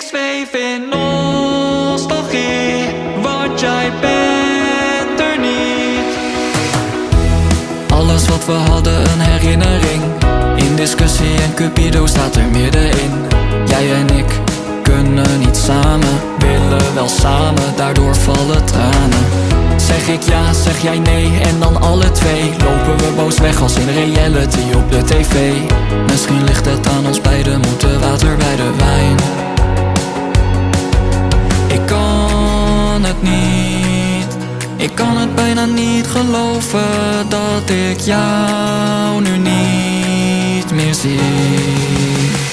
Ik zweef in nostalgie, want jij bent er niet. Alles wat we hadden een herinnering. In discussie en Cupido staat er middenin. Jij en ik kunnen niet samen, willen wel samen, daardoor vallen tranen. Zeg ik ja, zeg jij nee en dan alle twee lopen we boos weg als in reality op de tv. Misschien ligt het aan ons beiden, moeten water bij de wijn. Ik kan het niet, ik kan het bijna niet geloven dat ik jou nu niet meer zie.